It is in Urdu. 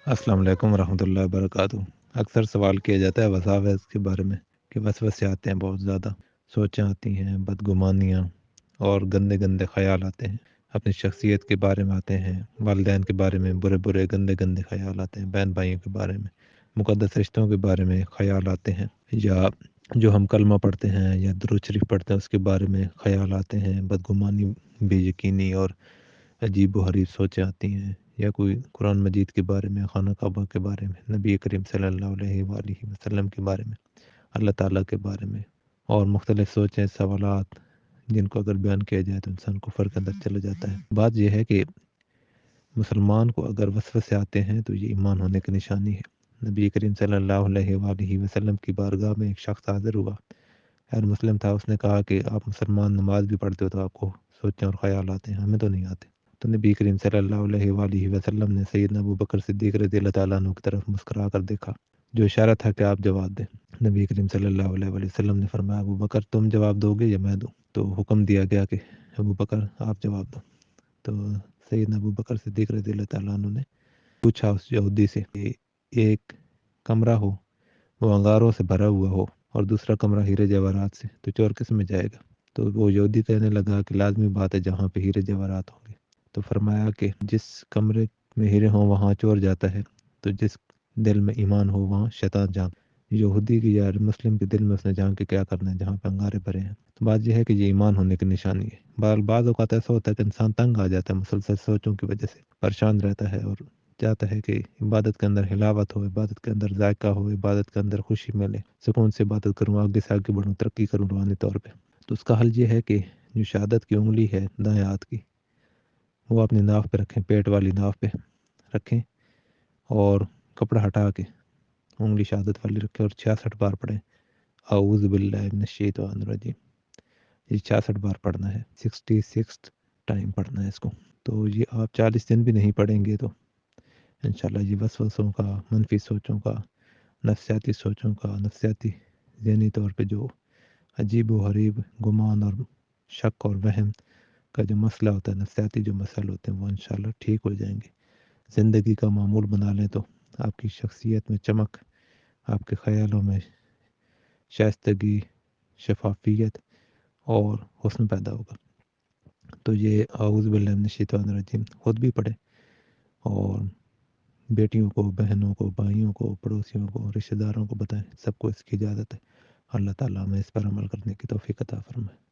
السلام علیکم ورحمۃ اللہ وبرکاتہ۔ اکثر سوال کیا جاتا ہے وساوس کے بارے میں کہ وسوسے آتے ہیں، بہت زیادہ سوچیں آتی ہیں، بدگمانیاں اور گندے گندے خیال آتے ہیں، اپنی شخصیت کے بارے میں آتے ہیں، والدین کے بارے میں برے برے گندے گندے خیال آتے ہیں، بہن بھائیوں کے بارے میں، مقدس رشتوں کے بارے میں خیال آتے ہیں، یا جو ہم کلمہ پڑھتے ہیں یا درود شریف پڑھتے ہیں اس کے بارے میں خیال آتے ہیں، بدگمانی، بے یقینی اور عجیب و غریب سوچیں آتی ہیں، یا کوئی قرآن مجید کے بارے میں، خانہ کعبہ کے بارے میں، نبی کریم صلی اللہ علیہ وآلہ وسلم کے بارے میں، اللہ تعالیٰ کے بارے میں، اور مختلف سوچیں، سوالات جن کو اگر بیان کیا جائے تو انسان کفر کے اندر چلا جاتا ہے۔ بات یہ ہے کہ مسلمان کو اگر وسوسے آتے ہیں تو یہ ایمان ہونے کی نشانی ہے۔ نبی کریم صلی اللہ علیہ وآلہ وسلم کی بارگاہ میں ایک شخص حاضر ہوا، غیر مسلم تھا۔ اس نے کہا کہ آپ مسلمان نماز بھی پڑھتے ہو تو آپ کو سوچیں اور خیال آتے ہیں، ہمیں تو نہیں آتے۔ تو نبی کریم صلی اللہ علیہ وآلہ وسلم نے سیدنا ابو بکر صدیق رضی اللہ تعالیٰ عنہ کی طرف مسکرا کر دیکھا، جو اشارہ تھا کہ آپ جواب دیں۔ نبی کریم صلی اللہ علیہ وآلہ وسلم نے فرمایا ابو بکر تم جواب دو گے یا میں دوں؟ تو حکم دیا گیا کہ ابو بکر آپ جواب دو۔ تو سیدنا ابو بکر صدیق رضی اللہ تعالیٰ عنہ نے پوچھا اس یہودی سے کہ ایک کمرہ ہو وہ انگاروں سے بھرا ہوا ہو اور دوسرا کمرہ ہیرے جواہرات سے، تو چور کس میں جائے گا؟ تو وہ یہودی کہنے لگا کہ لازمی بات ہے جہاں پہ ہیرے جواہرات ہوں گے۔ تو فرمایا کہ جس کمرے میں ہیرے ہوں وہاں چور جاتا ہے، تو جس دل میں ایمان ہو وہاں شیطان جان۔ یہودی کی یا مسلم کے دل میں اس نے جان کے کیا کرنا ہے جہاں پہ انگارے بھرے ہیں؟ تو بات یہ ہے کہ یہ ایمان ہونے کی نشانی ہے۔ بعض اوقات ایسا ہوتا ہے کہ انسان تنگ آ جاتا ہے، مسلسل سوچوں کی وجہ سے پریشان رہتا ہے اور چاہتا ہے کہ عبادت کے اندر حلاوت ہو، عبادت کے اندر ذائقہ ہو، عبادت کے اندر خوشی ملے، سکون سے عبادت کروں، آگے سے آگے بڑھوں، ترقی کروں روحانی طور پہ۔ تو اس کا حل یہ ہے کہ جو شہادت کی انگلی ہے دائیں ہاتھ کی، وہ اپنی ناف پہ رکھیں، پیٹ والی ناف پہ رکھیں اور کپڑا ہٹا کے انگلی شہادت والی رکھیں اور 66 بار پڑھیں اعوذ باللہ من الشیطان الرجیم۔ یہ 66 بار پڑھنا ہے، 66 ٹائم پڑھنا ہے اس کو۔ تو یہ آپ 40 دن بھی نہیں پڑھیں گے تو انشاءاللہ یہ وسوسوں کا، منفی سوچوں کا، نفسیاتی سوچوں کا، نفسیاتی ذہنی طور پہ جو عجیب و غریب گمان اور شک اور وہم کا جو مسئلہ ہوتا ہے، نفسیاتی جو مسائل ہوتے ہیں وہ انشاءاللہ ٹھیک ہو جائیں گے۔ زندگی کا معمول بنا لیں تو آپ کی شخصیت میں چمک، آپ کے خیالوں میں شائستگی، شفافیت اور حسن پیدا ہوگا۔ تو یہ اعوذ باللہ من الشیطان الرجیم خود بھی پڑھیں اور بیٹیوں کو، بہنوں کو، بھائیوں کو، پڑوسیوں کو، رشتہ داروں کو بتائیں، سب کو اس کی اجازت ہے۔ اللہ تعالیٰ ہمیں اس پر عمل کرنے کی توفیق عطا فرمائے۔